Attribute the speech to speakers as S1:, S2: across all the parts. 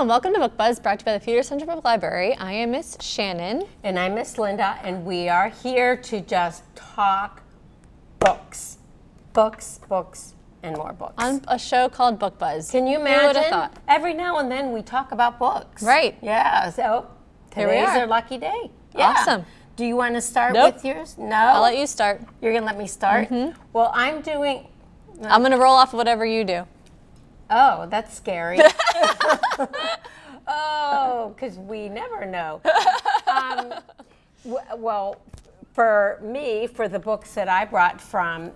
S1: and welcome to Book Buzz, brought to you by the Peters Township Public Library. I am Miss Shannon.
S2: And I'm Miss Linda, and we are here to just talk books. Books, books, and more books.
S1: On a show called Book Buzz.
S2: Can you imagine?
S1: Who would have thought?
S2: Every now and then we talk about books.
S1: Right.
S2: Yeah, so
S1: Here we
S2: today's
S1: are.
S2: our lucky day. Yeah.
S1: Awesome.
S2: Do you want to start
S1: Nope.
S2: with yours? No?
S1: I'll let you start.
S2: You're going to let me start?
S1: Mm-hmm.
S2: Well, I'm doing...
S1: I'm going to roll off whatever you do.
S2: Oh, that's scary. Oh, because we never know. Well, for me, for the books that I brought from,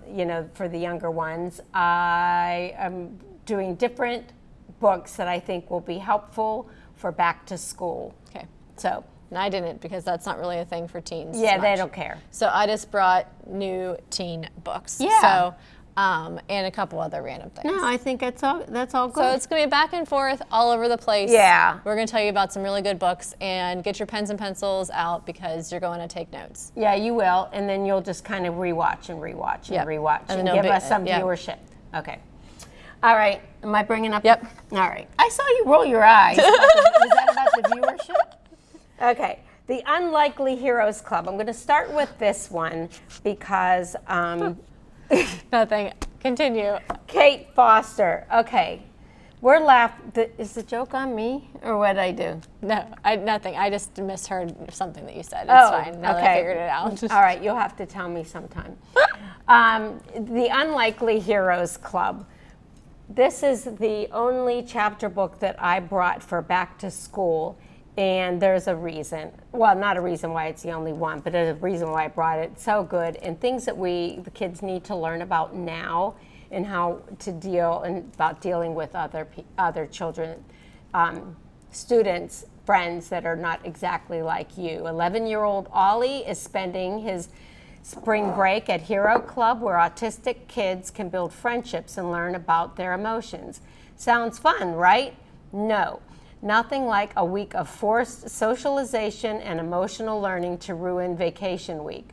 S2: for the younger ones, I am doing different books that I think will be helpful for back to school.
S1: Okay.
S2: So,
S1: And I didn't, because that's not really a thing for teens.
S2: yeah,
S1: as
S2: they
S1: much.
S2: don't care.
S1: So I just brought new teen books.
S2: Yeah.
S1: So, and a couple other random things.
S2: No, I think that's all good.
S1: So it's going to be back and forth all over the place.
S2: Yeah.
S1: We're going to tell you about some really good books, and get your pens and pencils out because you're going to take notes.
S2: Yeah, you will, and then you'll just kind of rewatch and rewatch and
S1: Yep.
S2: rewatch
S1: And
S2: and
S1: then
S2: give
S1: it'll be-
S2: us some
S1: yeah.
S2: viewership. Okay. All right. Am I bringing up?
S1: Yep.
S2: All right. I saw you roll your eyes. Is that about the viewership? Okay. The Unlikely Heroes Club. I'm going to start with this one because
S1: Nothing. Continue.
S2: Kate Foster. Okay. We're laughing. Is the joke on me or what did I do?
S1: No, nothing. I just misheard something that you said. It's
S2: Oh,
S1: fine. Now that I figured it out.
S2: All right, you'll have to tell me sometime. The Unlikely Heroes Club. This is the only chapter book that I brought for back to school, and there's a reason. Well, not a reason why it's the only one, but there's a reason why I brought it. It's so good, and things that the kids need to learn about now, and how to deal and about dealing with other children, students, friends that are not exactly like you. 11-year-old Ollie is spending his spring break at Hero Club, where autistic kids can build friendships and learn about their emotions. Sounds fun, right? No. Nothing like a week of forced socialization and emotional learning to ruin vacation week.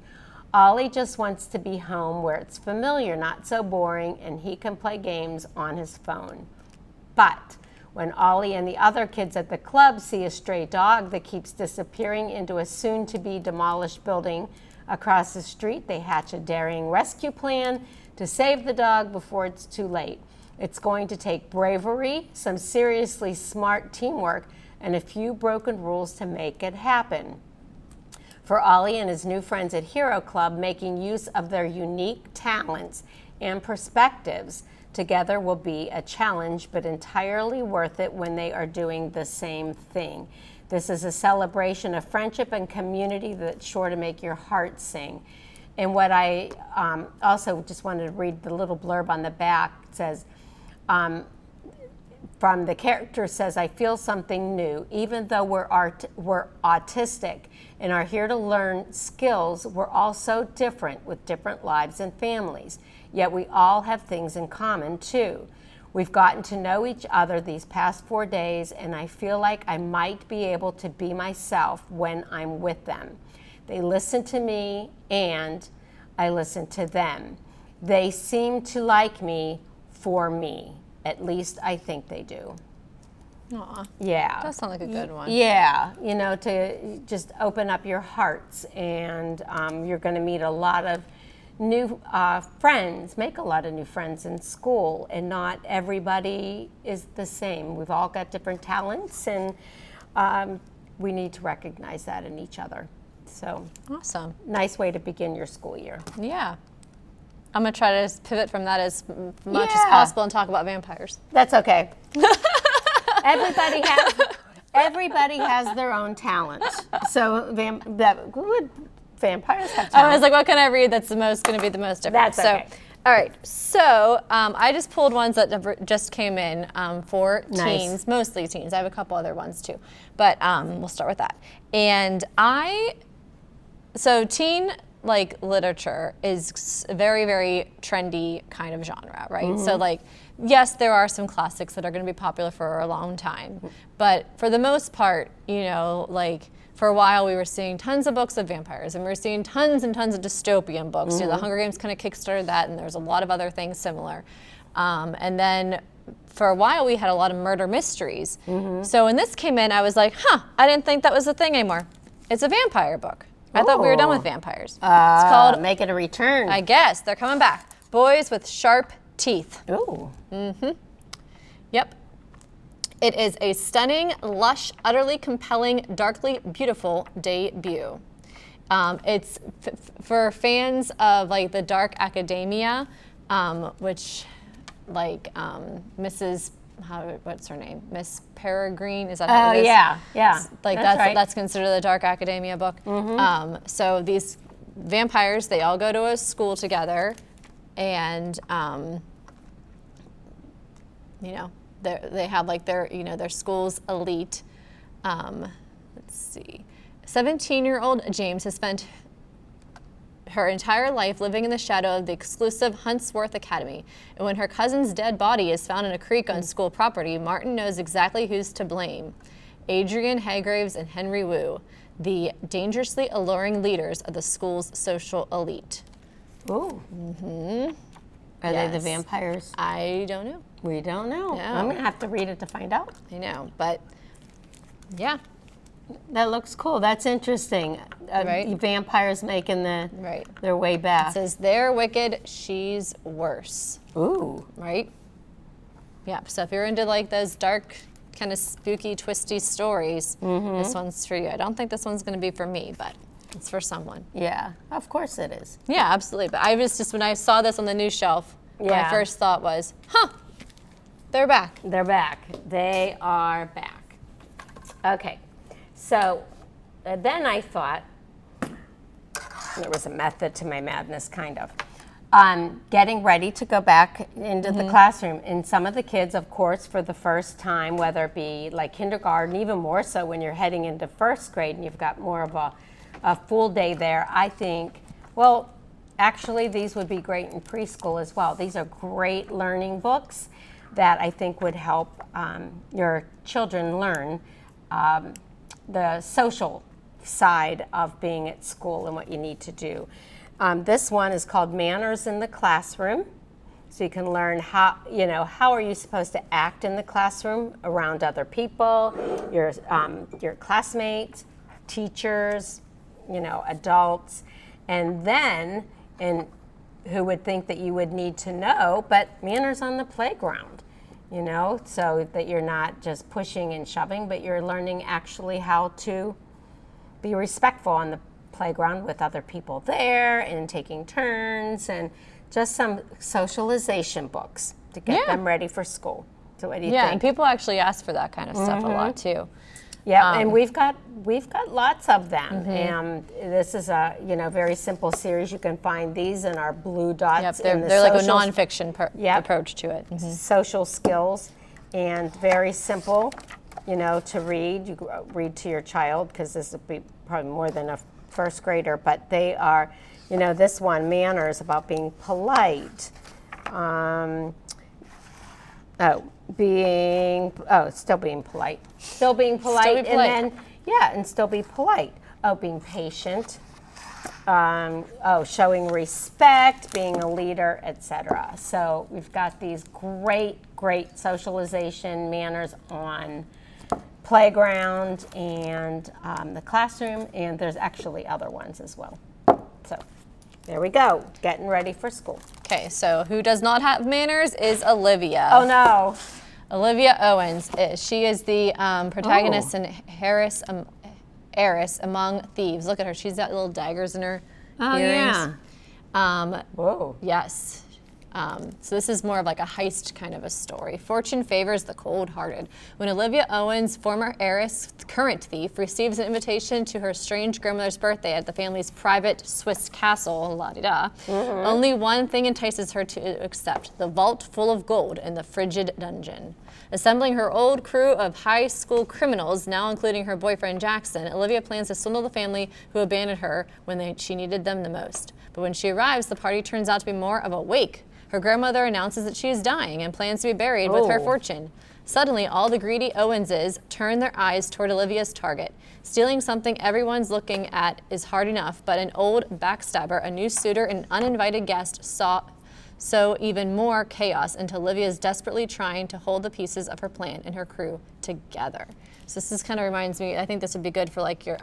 S2: Ollie just wants to be home where it's familiar, not so boring, and he can play games on his phone. But when Ollie and the other kids at the club see a stray dog that keeps disappearing into a soon-to-be demolished building across the street, they hatch a daring rescue plan to save the dog before it's too late. It's going to take bravery, some seriously smart teamwork, and a few broken rules to make it happen. For Ollie and his new friends at Hero Club, making use of their unique talents and perspectives together will be a challenge, but entirely worth it when they are doing the same thing. This is a celebration of friendship and community that's sure to make your heart sing. And what I also just wanted to read the little blurb on the back. It says, from the character says, I feel something new. Even though we're autistic and are here to learn skills, we're all so different with different lives and families. Yet we all have things in common too. We've gotten to know each other these past 4 days, and I feel like I might be able to be myself when I'm with them. They listen to me and I listen to them. They seem to like me for me. At least I think they do.
S1: Aw.
S2: Yeah.
S1: That sounds like a good one.
S2: Yeah, to just open up your hearts, and you're going to meet a lot of new friends, make a lot of new friends in school, and not everybody is the same. We've all got different talents, and we need to recognize that in each other. So,
S1: Awesome.
S2: nice way to begin your school year.
S1: Yeah. I'm going to try to pivot from that as much as
S2: Yeah.
S1: possible and talk about vampires.
S2: That's okay. Everybody has their own talent. So vampires have talent.
S1: I was like, what can I read that's going to be the most different?
S2: That's okay.
S1: All right. So I just pulled ones that just came in for
S2: Nice.
S1: teens, mostly teens. I have a couple other ones too, but we'll start with that. And so teen literature is a very, very trendy kind of genre, right?
S2: Mm-hmm.
S1: So yes, there are some classics that are going to be popular for a long time, but for the most part, for a while we were seeing tons of books of vampires, and we were seeing tons and tons of dystopian books. The Hunger Games kind of kickstarted that, and there's a lot of other things similar. And then for a while, we had a lot of murder mysteries. So when this came in, I was like, I didn't think that was a thing anymore. It's a vampire book. I thought we were done with vampires. It's called,
S2: Make It a Return.
S1: I guess, they're coming back. Boys with Sharp Teeth.
S2: Ooh.
S1: Yep. It is a stunning, lush, utterly compelling, darkly beautiful debut. It's for fans of like the dark academia, which like Mrs. What's her name? Miss Peregrine, is that how it is?
S2: Yeah.
S1: Like
S2: right.
S1: that's considered a dark academia book. So these vampires, they all go to a school together, and they have like their school's elite. Let's see, 17-year-old James has spent her entire life living in the shadow of the exclusive Huntsworth Academy. And when her cousin's dead body is found in a creek on school property, Martin knows exactly who's to blame. Adrian Haygraves and Henry Wu, the dangerously alluring leaders of the school's social elite.
S2: Ooh. Are they the vampires?
S1: I don't know.
S2: We don't know.
S1: No.
S2: I'm going to have to read it to find out.
S1: I know, but yeah.
S2: That looks cool. That's interesting.
S1: Right.
S2: Vampires making their way back.
S1: It says they're wicked, she's worse.
S2: Ooh.
S1: Right? Yeah, so if you're into like those dark, kind of spooky, twisty stories, this one's for you. I don't think this one's going to be for me, but it's for someone.
S2: Yeah, of course it is.
S1: Yeah, absolutely. But I was just, when I saw this on the news shelf, my first thought was, they're back.
S2: They're back. They are back. Okay. So then I thought, there was a method to my madness, kind of. Getting ready to go back into the classroom. And some of the kids, of course, for the first time, whether it be like kindergarten, even more so when you're heading into first grade and you've got more of a full day there, I think, well, actually these would be great in preschool as well. These are great learning books that I think would help your children learn the social side of being at school and what you need to do. This one is called Manners in the Classroom. So you can learn how are you supposed to act in the classroom around other people, your classmates, teachers, adults, and then, and who would think that you would need to know, but manners on the playground. So that you're not just pushing and shoving, but you're learning actually how to be respectful on the playground with other people there and taking turns, and just some socialization books to get them ready for school. So what do you think?
S1: Yeah, and people actually ask for that kind of stuff a lot too.
S2: Yeah, and we've got lots of them, and this is a very simple series. You can find these in our blue dots.
S1: Yep, they're like a nonfiction approach to it.
S2: Social skills, and very simple, to read. You read to your child, because this will be probably more than a first grader. But they are, this one, manners, about being polite. Still being polite. Still being polite. And then, and still be polite. Being patient. Showing respect, being a leader, etc. So we've got these great socialization manners on playground and the classroom, and there's actually other ones as well. So there we go, getting ready for school.
S1: Okay, so who does not have manners is Olivia.
S2: Oh no.
S1: Olivia Owens. She is the protagonist in Heiress Among Thieves. Look at her. She's got little daggers in her earrings.
S2: Yeah. Whoa.
S1: Yes. So this is more of like a heist kind of a story. Fortune favors the cold-hearted. When Olivia Owens, former heiress, current thief, receives an invitation to her strange grandmother's birthday at the family's private Swiss castle, la-di-da, only one thing entices her to accept: the vault full of gold in the frigid dungeon. Assembling her old crew of high school criminals, now including her boyfriend Jackson, Olivia plans to swindle the family who abandoned her when she needed them the most. But when she arrives, the party turns out to be more of a wake. Her grandmother announces that she is dying and plans to be buried with her fortune. Suddenly, all the greedy Owenses turn their eyes toward Olivia's target. Stealing something everyone's looking at is hard enough, but an old backstabber, a new suitor, and an uninvited guest sow even more chaos into Olivia's desperately trying to hold the pieces of her plan and her crew together. So this kind of reminds me, I think this would be good for like your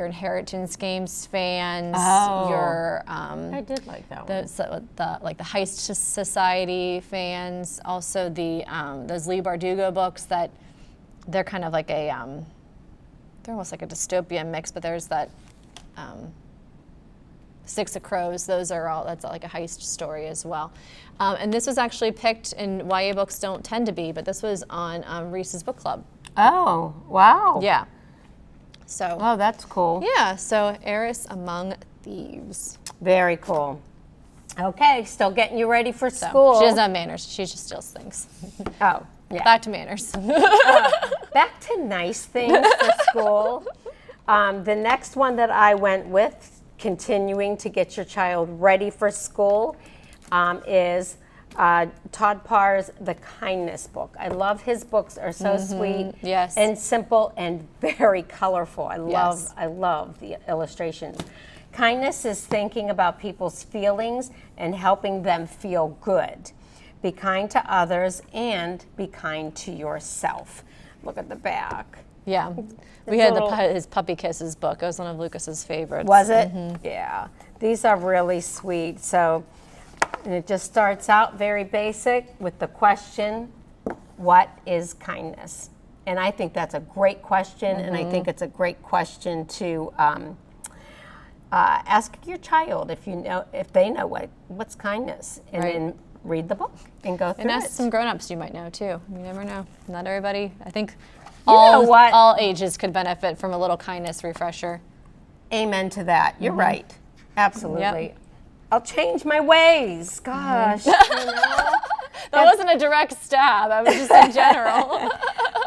S1: Inheritance Games fans, your
S2: I did like that one.
S1: the Heist Society fans, also the those Lee Bardugo books that they're kind of like a they're almost like a dystopian mix, but there's that Six of Crows. Those are all, that's like a heist story as well. And this was actually picked, and YA books don't tend to be, but this was on Reese's Book Club.
S2: Oh, wow.
S1: Yeah. So.
S2: Oh, that's cool.
S1: Yeah, so Heiress Among Thieves.
S2: Very cool. Okay, still getting you ready for school.
S1: She doesn't have manners. She just steals things.
S2: Oh, yeah.
S1: Back to manners.
S2: Back to nice things for school. The next one that I went with, continuing to get your child ready for school, is Todd Parr's The Kindness book. I love his books, are so sweet
S1: Yes.
S2: and simple and very colorful. I
S1: Yes.
S2: love the illustrations. Kindness is thinking about people's feelings and helping them feel good. Be kind to others and be kind to yourself. Look at the back.
S1: Yeah. We had
S2: little-
S1: his Puppy Kisses book. It was one of Lucas's favorites.
S2: Was it? Yeah. These are really sweet. So, and it just starts out very basic with the question, what is kindness? And I think that's a great question, and I think it's a great question to ask your child if they know what's kindness, and
S1: Right.
S2: then read the book and go through
S1: And
S2: it.
S1: ask some grown-ups you might know too. You never know. Not everybody. I think
S2: You know what?
S1: all ages could benefit from a little kindness refresher.
S2: Amen to that. You're right. Absolutely.
S1: Yep.
S2: I'll change my ways. Gosh, you know.
S1: That wasn't a direct stab. I was just in general.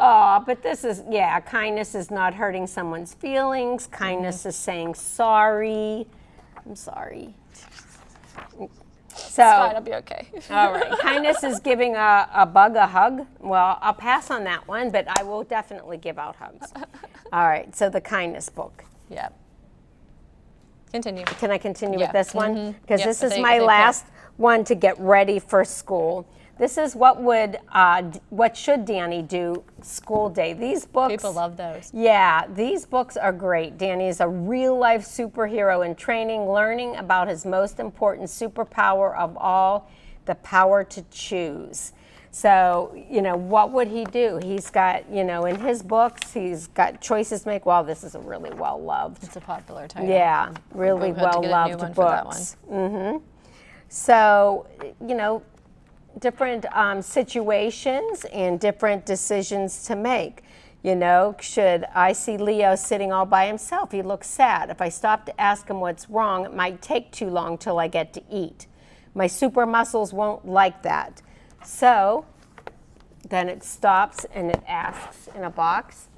S2: Oh, but this is, kindness is not hurting someone's feelings. Kindness is saying sorry. I'm sorry. So,
S1: Fine, I'll be okay.
S2: all right. Kindness is giving a bug a hug. Well, I'll pass on that one, but I will definitely give out hugs. All right. So the kindness book.
S1: Yeah. Continue.
S2: Can I continue
S1: Yeah.
S2: with this one? Because
S1: Yep,
S2: this
S1: if
S2: is
S1: they-
S2: my
S1: if they
S2: last one to get ready for school. This is what should Danny do school day. These books.
S1: People love those.
S2: Yeah, these books are great. Danny is a real-life superhero in training, learning about his most important superpower of all, the power to choose. So, what would he do? He's got, in his books, he's got choices to make. Well, this is a really well-loved.
S1: It's a popular title.
S2: Yeah, really
S1: We'll have to get a new
S2: well-loved
S1: one for that
S2: books. So, different situations and different decisions to make. Should I see Leo sitting all by himself? He looks sad. If I stop to ask him what's wrong, it might take too long till I get to eat. My super muscles won't like that. So then it stops and it asks in a box,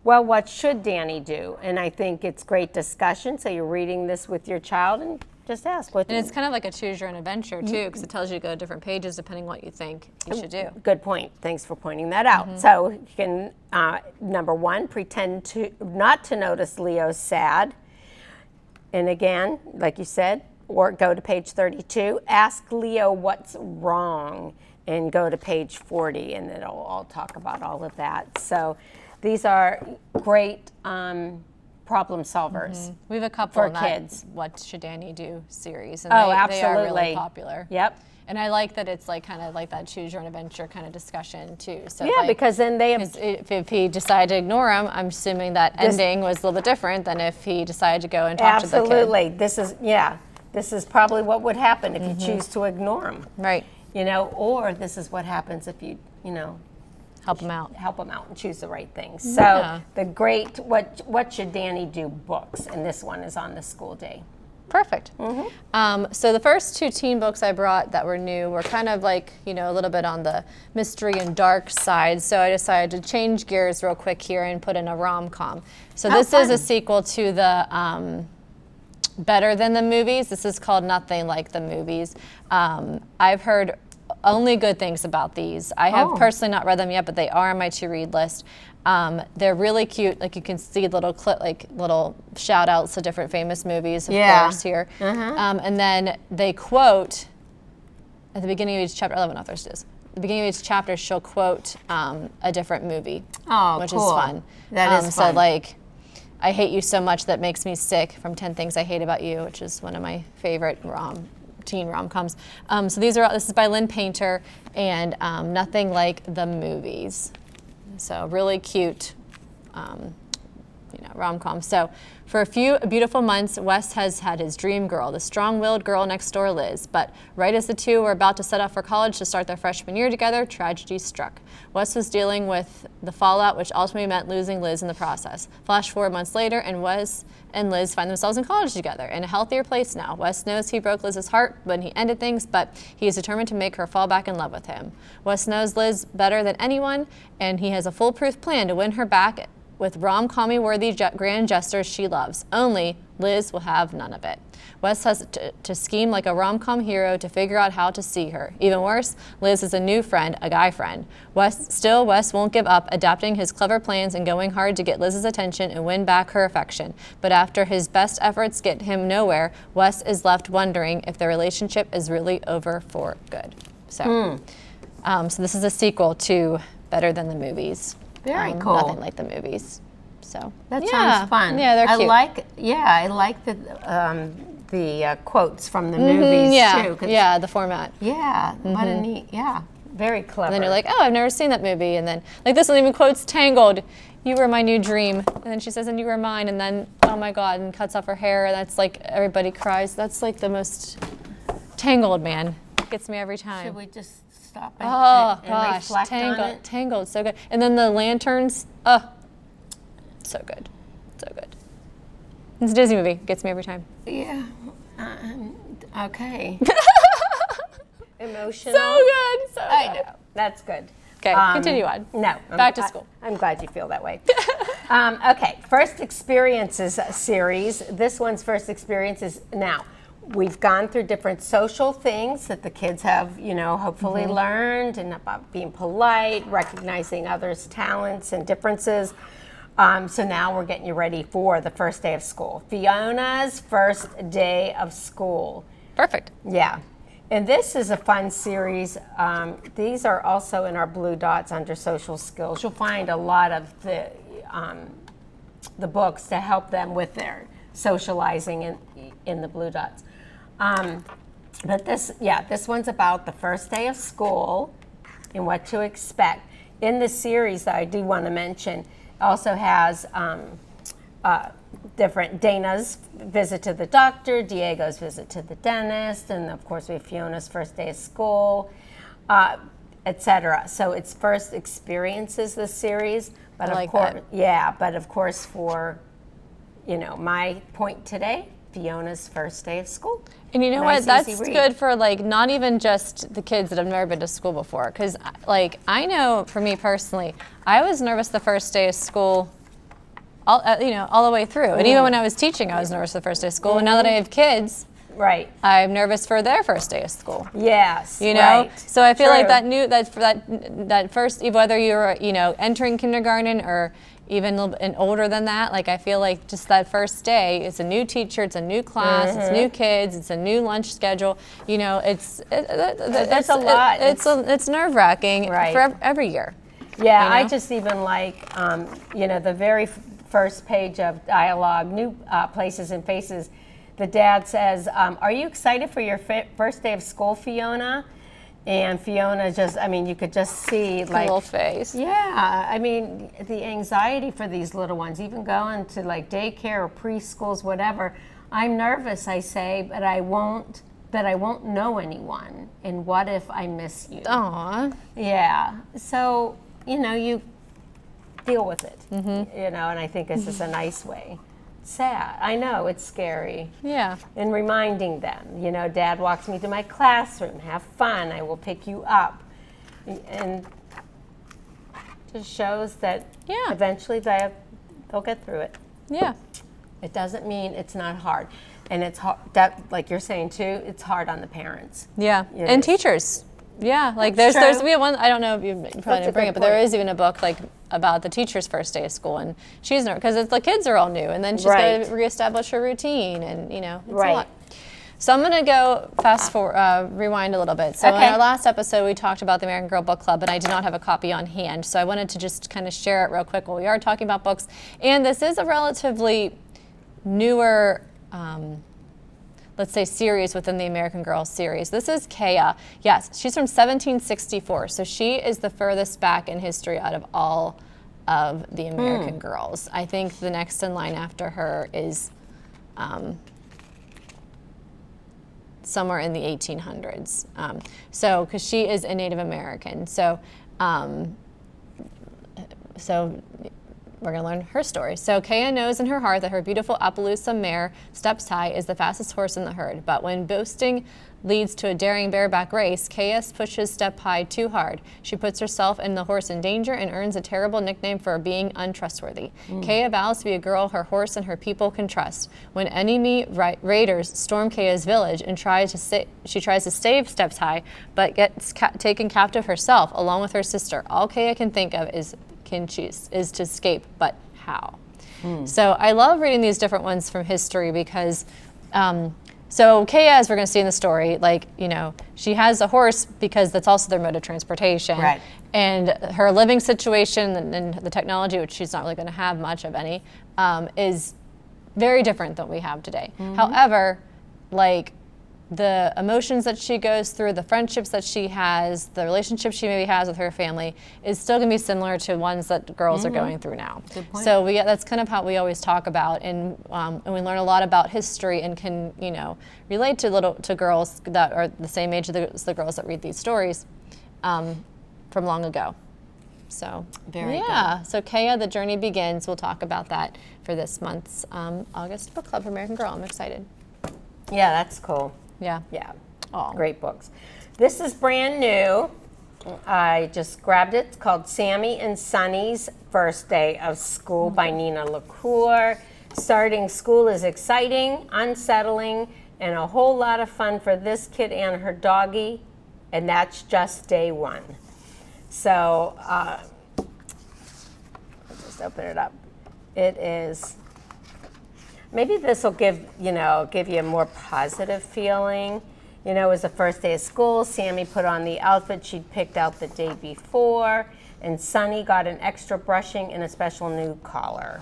S2: well, what should Danny do? And I think it's great discussion. So you're reading this with your child and just ask what.
S1: And it's kind of like a choose your own adventure too, because it tells you to go to different pages depending what you think you should do.
S2: Good point. Thanks for pointing that out. So you can, number one, pretend not to notice Leo's sad. And again, like you said, or go to page 32, ask Leo what's wrong, and go to page 40, and it'll all talk about all of that. So these are great problem solvers.
S1: We have a couple
S2: For
S1: in that
S2: kids.
S1: What Should Danny Do series, and
S2: Oh,
S1: they are
S2: absolutely.
S1: really popular.
S2: Yep.
S1: And I like that it's like kind of like that choose your own adventure kind of discussion too. So
S2: Yeah, because then they have.
S1: if he decided to ignore him, I'm assuming that ending was a little bit different than if he decided to go and talk to the kid.
S2: Absolutely. This is probably what would happen if you choose to ignore them.
S1: Right.
S2: Or this is what happens if you,
S1: Help him out.
S2: help them out and choose the right things.
S1: Yeah.
S2: So the great What Should Danny Do books, and this one is on the school day.
S1: Perfect. So the first two teen books I brought that were new were kind of like, a little bit on the mystery and dark side. So I decided to change gears real quick here and put in a rom-com. So this is a sequel to the Better Than the Movies. This is called Nothing Like the Movies. I've heard only good things about these. I have
S2: Oh.
S1: personally not read them yet, but they are on my to-read list. They're really cute. Like you can see little little shout outs to different famous movies, of course, here. And then they quote at the beginning of each chapter. I love when authors do this. At the beginning of each chapter, she'll quote a different movie, which
S2: cool.
S1: is fun.
S2: That is fun.
S1: So like, I Hate You So Much That Makes Me Sick from 10 Things I Hate About You, which is one of my favorite teen rom-coms. So this is by Lynn Painter, and Nothing Like the Movies. So really cute, rom-com. So for a few beautiful months, Wes has had his dream girl, the strong-willed girl next door, Liz. But right as the two were about to set off for college to start their freshman year together, tragedy struck. Wes was dealing with the fallout, which ultimately meant losing Liz in the process. Flash 4 months later, and Wes and Liz find themselves in college together, in a healthier place now. Wes knows he broke Liz's heart when he ended things, but he is determined to make her fall back in love with him. Wes knows Liz better than anyone, and he has a foolproof plan to win her back with rom-commy worthy grand gestures she loves. Only Liz will have none of it. Wes has to scheme like a rom-com hero to figure out how to see her. Even worse, Liz is a new friend, a guy friend. Wes won't give up, adapting his clever plans and going hard to get Liz's attention and win back her affection. But after his best efforts get him nowhere, Wes is left wondering if their relationship is really over for good. So, so this is a sequel to Better Than the Movies.
S2: Very cool.
S1: Nothing Like the Movies. So
S2: That sounds fun.
S1: Yeah, they're cute.
S2: I like the quotes from the movies too.
S1: Yeah, the format.
S2: Yeah, what a neat, very clever.
S1: And then you're like, oh, I've never seen that movie. And then, like, this one even quotes Tangled. You were my new dream. And then she says, and you were mine. And then, oh my God, and cuts off her hair. And that's like, everybody cries. That's like the most Tangled, man. Gets me every time.
S2: Should we just stop and reflect
S1: Tangled,
S2: on it?
S1: Tangled, so good. And then the lanterns, so good, so good. It's a Disney movie, gets me every time.
S2: Yeah, okay. Emotional.
S1: So good, so good.
S2: I know, that's good.
S1: Okay, continue on.
S2: No.
S1: Back to school.
S2: I'm glad you feel that way. Okay, First Experiences series. This one's First Experiences. Now, we've gone through different social things that the kids have, hopefully learned, and about being polite, recognizing others' talents and differences. So now we're getting you ready for the first day of school. Fiona's first day of school.
S1: Perfect.
S2: Yeah. And this is a fun series. These are also in our blue dots under social skills. You'll find a lot of the books to help them with their socializing in the blue dots. But this one's about the first day of school and what to expect. In this series that I do want to mention, also has different Dana's visit to the doctor, Diego's visit to the dentist, and of course we have Fiona's first day of school, etc. So it's First Experiences, this series, but
S1: I
S2: of course, but of course for my point today, Fiona's first day of school.
S1: And you know
S2: Nice,
S1: what? That's
S2: easy read.
S1: good for like not even just the kids that have never been to school before. Because like I know for me personally, I was nervous the first day of school, all the way through. And even when I was teaching, I was nervous the first day of school. And now that I have kids,
S2: Right.
S1: I'm nervous for their first day of school.
S2: Yes.
S1: You know,
S2: right.
S1: so I feel
S2: True.
S1: like that first, whether you're entering kindergarten or even a little bit older than that, like I feel like just that first day, it's a new teacher, it's a new class, it's new kids, it's a new lunch schedule. It's
S2: a lot.
S1: It's nerve wracking
S2: Right.
S1: for every year.
S2: Yeah,
S1: you know?
S2: I just even like, the very first page of dialogue, New Places and Faces. The dad says, are you excited for your first day of school, Fiona? And Fiona you could just see like
S1: Little face.
S2: Yeah, the anxiety for these little ones, even going to like daycare or preschools, whatever. I'm nervous, I say, but I won't know anyone. And what if I miss you?
S1: Aw.
S2: Yeah. So, you deal with it. And I think this is a nice way. Sad. I know, it's scary.
S1: Yeah.
S2: And reminding them, Dad walks me to my classroom, have fun, I will pick you up. And just shows that eventually they'll get through it.
S1: Yeah.
S2: It doesn't mean it's not hard. And it's hard, that, like you're saying too, it's hard on the parents.
S1: Yeah.
S2: It
S1: And
S2: is.
S1: teachers. Yeah, like
S2: That's
S1: there's
S2: true.
S1: we have one. I don't know if you probably
S2: That's a
S1: didn't bring
S2: good
S1: it, but there
S2: point.
S1: is even a book like about the teacher's first day of school, and she's because the kids are all new, and then she's
S2: Right.
S1: got to reestablish her routine, and it's a
S2: Right.
S1: lot. So I'm gonna go rewind a little bit. So
S2: Okay.
S1: in our last episode, we talked about the American Girl Book Club, and I did not have a copy on hand, so I wanted to just kind of share it real quick while we are talking about books. And this is a relatively newer. Let's say series within the American Girl series. This is Kaya. Yes, she's from 1764, so she is the furthest back in history out of all of the American girls. I think the next in line after her is somewhere in the 1800s. So, because she is a Native American, so we're going to learn her story. So Kaya knows in her heart that her beautiful Appaloosa mare, Steps High, is the fastest horse in the herd. But when boasting leads to a daring bareback race, Kaya pushes Step High too hard. She puts herself and the horse in danger and earns a terrible nickname for being untrustworthy. Kaya vows to be a girl her horse and her people can trust. When enemy raiders storm Kaya's village and she tries to save Steps High, but gets taken captive herself along with her sister. All Kaya can think of is to escape, but how? So I love reading these different ones from history because, so Kaya, as we're going to see in the story, she has a horse because that's also their mode of transportation.
S2: Right.
S1: And her living situation and the technology, which she's not really going to have much of any, is very different than we have today. However, the emotions that she goes through, the friendships that she has, the relationships she maybe has with her family is still going to be similar to ones that girls are going through now.
S2: Good point.
S1: So that's kind of how we always talk about, and we learn a lot about history and can relate to girls that are the same age as the girls that read these stories from long ago. So
S2: Very
S1: good. So Kaya, the journey begins. We'll talk about that for this month's August book club for American Girl. I'm excited.
S2: Yeah, that's cool.
S1: Yeah.
S2: Yeah.
S1: Oh.
S2: Great books. This is brand new. I just grabbed it. It's called Sammy and Sonny's First Day of School by Nina LaCour. Starting school is exciting, unsettling, and a whole lot of fun for this kid and her doggie, and that's just day one. So I'll just open it up. It is. Maybe this will give you a more positive feeling. It was the first day of school. Sammy put on the outfit she'd picked out the day before, and Sonny got an extra brushing and a special new collar.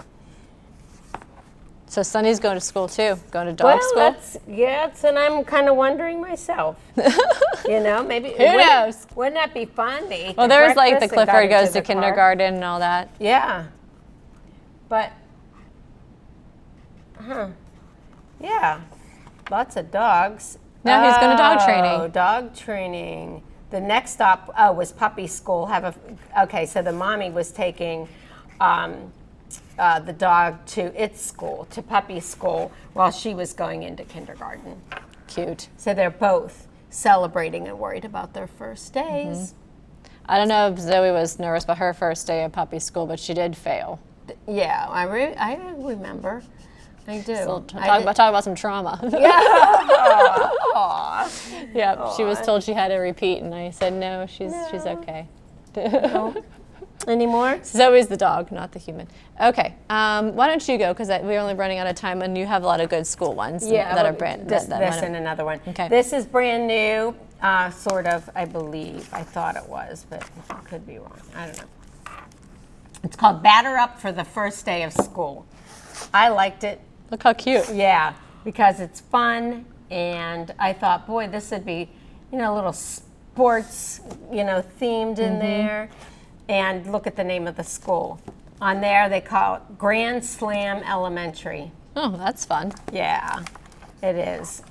S1: So Sonny's going to school too, going to dog school.
S2: That's and I'm kind of wondering myself. Maybe
S1: Who knows?
S2: Wouldn't that be fun? They ate
S1: Well,
S2: their
S1: there's the
S2: breakfast and got
S1: Clifford goes
S2: into
S1: to
S2: the car.
S1: kindergarten and all that.
S2: Yeah. But, yeah, lots of dogs.
S1: No, he's going to dog training.
S2: Oh, dog training. The next stop was puppy school. So the mommy was taking the dog to its school, to puppy school, while she was going into kindergarten.
S1: Cute.
S2: So they're both celebrating and worried about their first days.
S1: I don't know if Zoe was nervous about her first day at puppy school, but she did fail.
S2: Yeah, I remember. I do.
S1: So talk about some trauma.
S2: Aw.
S1: Yeah, she was told she had to repeat, and I said no, she's okay.
S2: Any more?
S1: Zoe's the dog, not the human. Okay, why don't you go, because we're only running out of time, and you have a lot of good school ones that are brand.
S2: This and another one.
S1: Okay.
S2: This is brand new, sort of. I believe. I thought it was, but I could be wrong. I don't know. It's called Batter Up for the First Day of School. I liked it.
S1: Look how cute.
S2: Yeah, because it's fun, and I thought, boy, this would be, a little sports, themed in there. And look at the name of the school. On there, they call it Grand Slam Elementary.
S1: Oh, that's fun.
S2: Yeah, it is.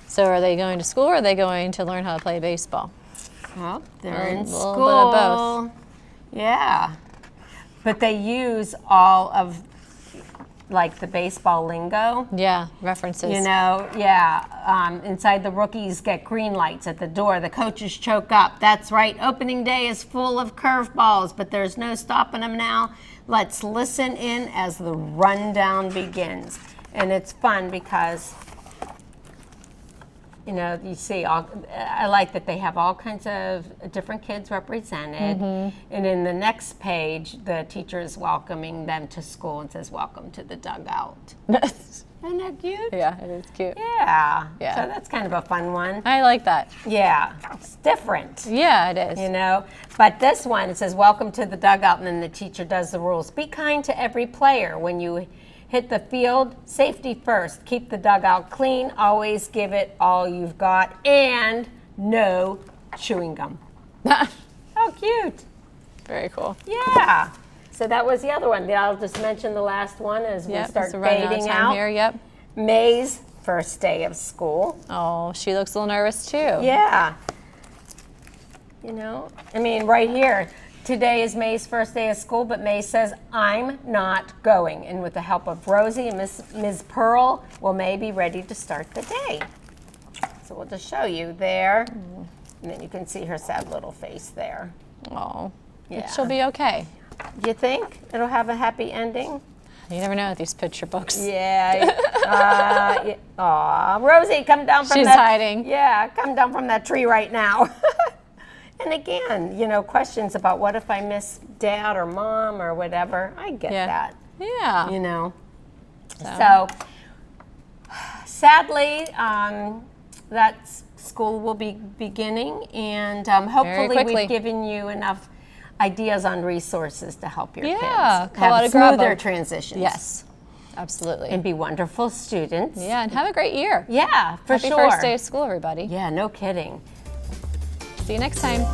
S1: So are they going to school, or are they going to learn how to play baseball?
S2: Well, they're in
S1: A
S2: school.
S1: little bit of both.
S2: Yeah. But they use all of, the baseball lingo.
S1: Yeah, references.
S2: Inside the rookies get green lights at the door. The coaches choke up. That's right, opening day is full of curveballs, but there's no stopping them now. Let's listen in as the rundown begins. And it's fun because, you know, you see I like that they have all kinds of different kids represented. And in the next page, the teacher is welcoming them to school and says, "Welcome to the dugout." Isn't that cute?
S1: Yeah, it is cute.
S2: Yeah.
S1: Yeah.
S2: So that's kind of a fun one.
S1: I like that.
S2: Yeah. It's different.
S1: Yeah, it is.
S2: You know, but this one, it says, "Welcome to the dugout," and then the teacher does the rules. Be kind to every player. When you hit the field, safety first. Keep the dugout clean. Always give it all you've got. And no chewing gum. How cute.
S1: Very cool.
S2: Yeah. So that was the other one. I'll just mention the last one as we start fading out.
S1: Here. Yep.
S2: May's first day of school.
S1: Oh, she looks a little nervous too.
S2: Yeah. You know, I mean, right here, today is May's first day of school, but May says, "I'm not going." And with the help of Rosie and Ms. Pearl, will May be ready to start the day? So we'll just show you there. And then you can see her sad little face there.
S1: Oh,
S2: Yeah.
S1: she'll be okay.
S2: Do you think it'll have a happy ending?
S1: You never know with these picture books.
S2: Yeah. Aw, Rosie, come down from
S1: She's
S2: that.
S1: hiding.
S2: Yeah, come down from that tree right now. And again, you know, questions about what if I miss dad or mom or whatever. I get that.
S1: Yeah.
S2: You know. So sadly, that school will be beginning, and hopefully
S1: quickly.
S2: we've given you enough ideas on resources to help your kids
S1: call
S2: have
S1: out a grab
S2: smoother
S1: them.
S2: transitions.
S1: Yes. Absolutely.
S2: And be wonderful students.
S1: Yeah, and have a great year.
S2: Yeah, for
S1: Happy
S2: sure.
S1: first day of school, everybody.
S2: Yeah, no kidding.
S1: See you next time.